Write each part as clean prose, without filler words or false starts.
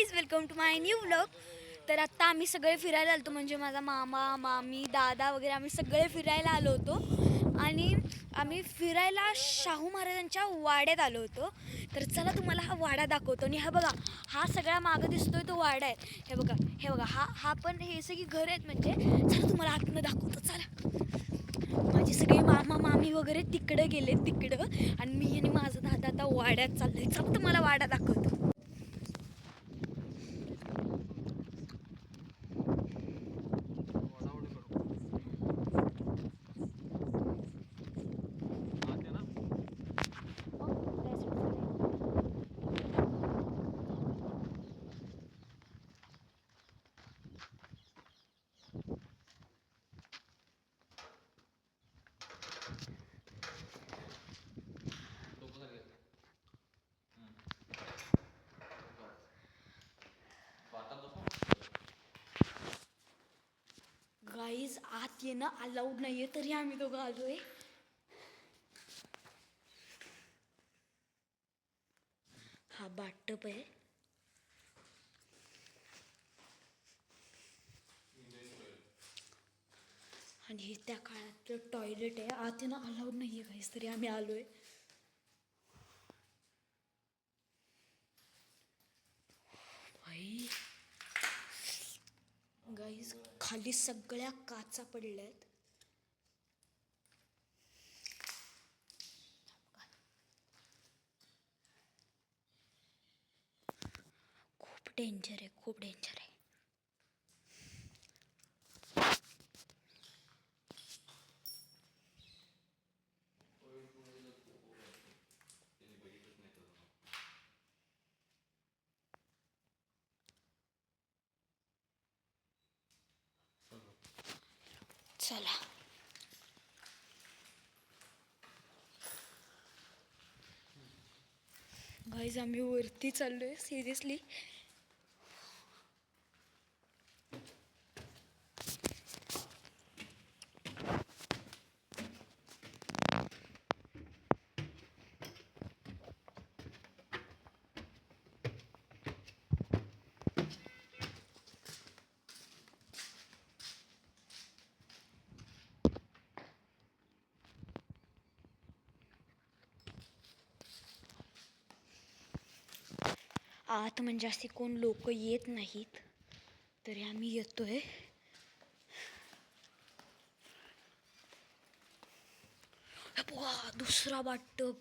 Guys, welcome to my new vlog. तर आत्ता आम्ही सगळे फिरायला आलो, म्हणजे माझा मामा मामी दादा वगैरे आम्ही सगळे फिरायला आलो होतो. आणि आम्ही फिरायला शाहू महाराजांच्या वाड्यात आलो होतो. तर चला तुम्हाला हा वाडा दाखवतो. आणि हा बघा, हा सगळा मागं दिसतोय तो वाडा आहे. हे बघा हा पण हे सगळी घर आहेत. म्हणजे चला तुम्हाला आतनं दाखवतो. चला, माझे सगळे मामा मामी वगैरे तिकडं गेले तिकडं, आणि मी आणि माझा दादा आता वाड्यात चाललोय. चला तुम्हाला वाडा दाखवतो. गाईज, आत येणं अलाउड नाहीये, तरी आम्ही दोघं आलोय. हा बाथटब आहे. आणि हे त्या काळातलं टॉयलेट आहे. आत येणं अलाउड नाहीये गाईज, तरी आम्ही आलोय. भाई गाईज, खाली सगळ्या काचा पडल्यात. खूप डेंजर आहे, खूप डेंजर आहे. चला, गाईज आम्ही वरती चाललोय. सिरियसली आत म्हणजे असे कोण लोक येत नाहीत, तरी आम्ही येतोय. बघा, दुसरा बाथटब.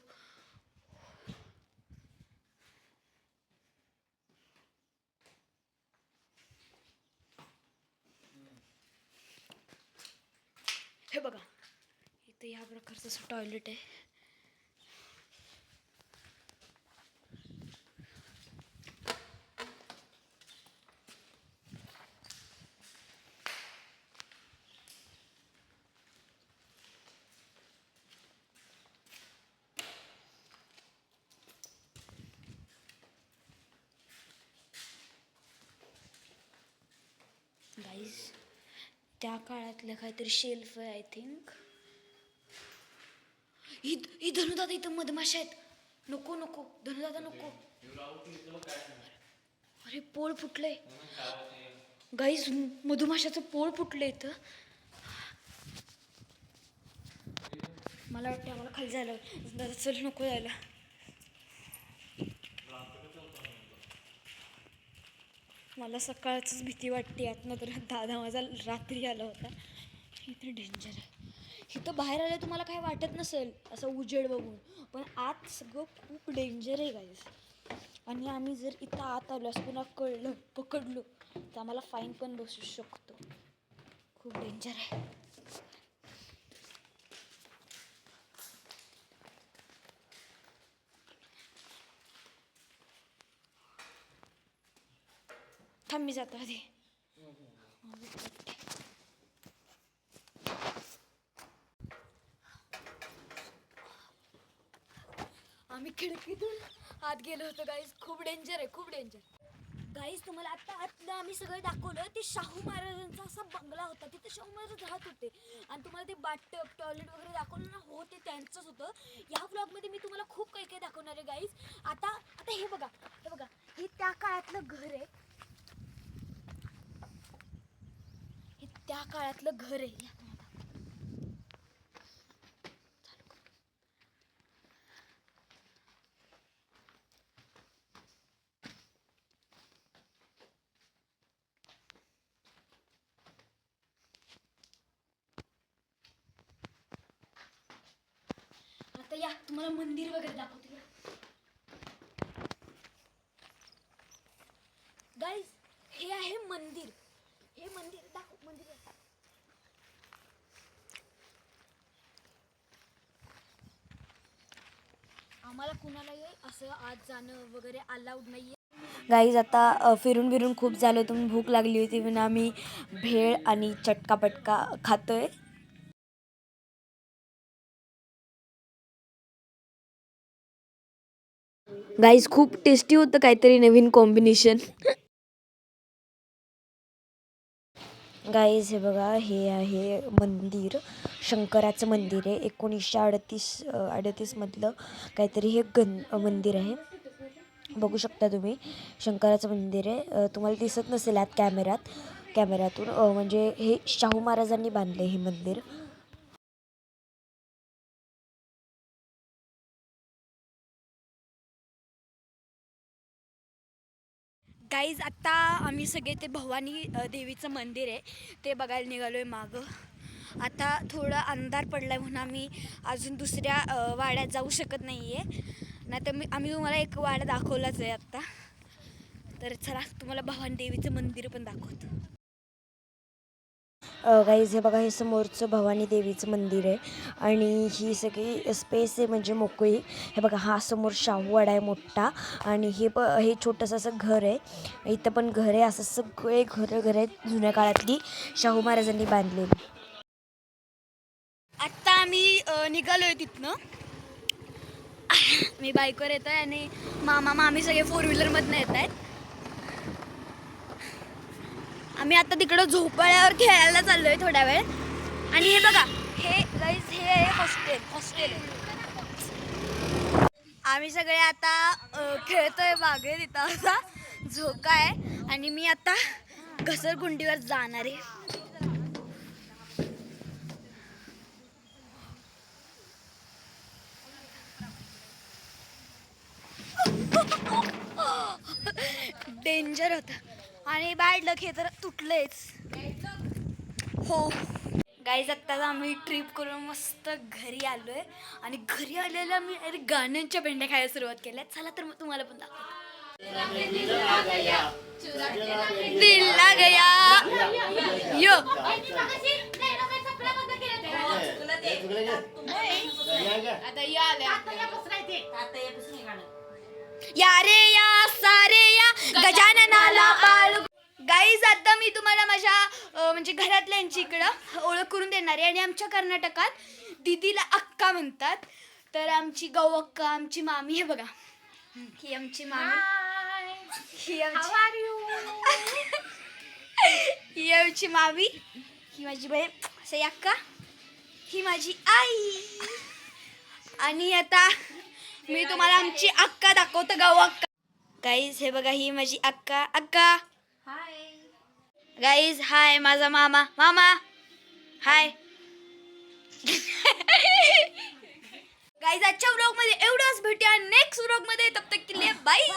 हे बघा, इथे या प्रकारचं असं टॉयलेट आहे. गाईज, त्या काळातलं काहीतरी शेल्फ आहे आय थिंक. ही धनुदादा, इथं मधमाशा आहेत. नको नको धनुदादा, नको. अरे, पोळ फुटलंय गाईज, मधुमाशाचं पोळ फुटलं इथं. मला वाटतं आम्हाला खाली जायला. दादा चल, नको जायला. मला सकाळचंच भीती वाटते आतनं, तर दादा माझा रात्री आला होता. इथे डेंजर आहे. इथं बाहेर आलं तुम्हाला काय वाटत नसेल असं उजेड बघून, पण आत सगळं खूप डेंजर आहे गाईज. आणि आम्ही जर इथं आत आलो, असं पुन्हा कळलं पकडलो तर आम्हाला फाईन पण बसू शकतो. खूप डेंजर आहे. थांब, मी जातो आधी. आम्ही खिडकीतून आत गेलो होतो गाईज. खूप डेंजर आहे, खूप डेंजर. गाईज, तुम्हाला आता आतलं आम्ही सगळं दाखवलं. ते शाहू महाराजांचा असा बंगला होता, तिथे शाहू महाराज राहत होते. आणि तुम्हाला ते बाथटब टॉयलेट वगैरे दाखवलं ना, हो ते त्यांचंच होतं. या व्लॉगमध्ये मी तुम्हाला खूप काही काही दाखवणार आहे गाईज. आता हे बघा, हे बघा, हे त्या त्या काळातलं घर आहे, हे त्या काळातलं घर आहे. आता या तुम्हाला मंदिर वगैरे दाखवते. गाईज हे आहे मंदिर, हे मंदिर दाखव. मंदिर आम्हाला कुणालाही असं आत जाणं वगैरे अलाउड नाहीये. गाईज आता फिरून फिरून खूप झालं, तुम्ही भूक लागली होती म्हणून आम्ही भेळ आणि चटका पटका खातोय. गाईज खूप टेस्टी होतं, काहीतरी नवीन कॉम्बिनेशन. गाईज हे बघा, हे आहे मंदिर, शंकराचं मंदिर आहे. 1938 मधलं काहीतरी हे मंदिर आहे. बघू शकता तुम्ही, शंकराचं मंदिर आहे. तुम्हाला दिसत नसेल आत कॅमेऱ्यातून, म्हणजे हे शाहू महाराजांनी बांधले हे मंदिर. गाईज आत्ता आम्ही सगळे ते भवानी देवीचं मंदिर आहे ते बघायला निघालो आहे मागं. आता थोडा अंधार पडला आहे म्हणून आम्ही अजून दुसऱ्या वाड्यात जाऊ शकत नाही आहे. नाही तर आम्ही तुम्हाला एक वाडा दाखवलाच आहे आत्ता. तर चला तुम्हाला भवानी देवीचं मंदिर पण दाखवतो. गाईज हे बघा, हे समोरचं भवानी देवीचं मंदिर आहे आणि ही सगळी स्पेस आहे म्हणजे मोकळी. हे बघा, हा समोर शाहूवाडा आहे मोठा आणि हे छोटंसं असं घर आहे. इथं पण घर आहे. असं सगळे घर आहेत जुन्या काळातली, शाहू महाराजांनी बांधलेली. आत्ता आम्ही निघालो आहे तिथनं. मी बाईकवर येत आहे आणि मामा मामी सगळे 4 व्हीलरमधनं येत आहेत. आम्ही आता तिकडं झोपाळ्यावर खेळायला चाललो आहे थोड्या वेळ. आणि हे बघा, हे गाईज हे आहे हॉस्टेल आहे. आम्ही सगळे आता खेळतोय बागेत. तिथं असा झोका आहे आणि मी आता घसरगुंडीवर जाणार आहे. डेंजर होतं आणि बॅड लक हे तर तुटलेच. हो गाईज, आत्ताच आम्ही ट्रिप करून मस्त घरी आलो आहे आणि घरी आलेल्या मी गाण्यांच्या भेंड्या खायला सुरुवात केल्या. चला तर मग तुम्हाला पण दाखवतो. दिल ला गया यो या रे या सारे या गजाननाला बाळ. गाईज आता मी तुम्हाला माझ्या म्हणजे घरातल्यांची इकडं ओळख करून देणार आहे. आणि आमच्या कर्नाटकात दीदीला अक्का म्हणतात. तर आमची गौ अक्का, आमची मामी, हे बघा ही आमची मामी, ही आमची मामी, ही माझी बहीण सई अक्का, ही माझी आई. आणि आता मी तुम्हाला आमची अक्का दाखवतो, गौ अक्का. गाईज हे बघा, ही माझी अक्का. हाय गाईज, हाय माझा मामा हाय. गाईज आजच्या व्लॉग मध्ये एवढंच. भेटूया नेक्स्ट व्लॉग मध्ये. तब तक के लिए बाय.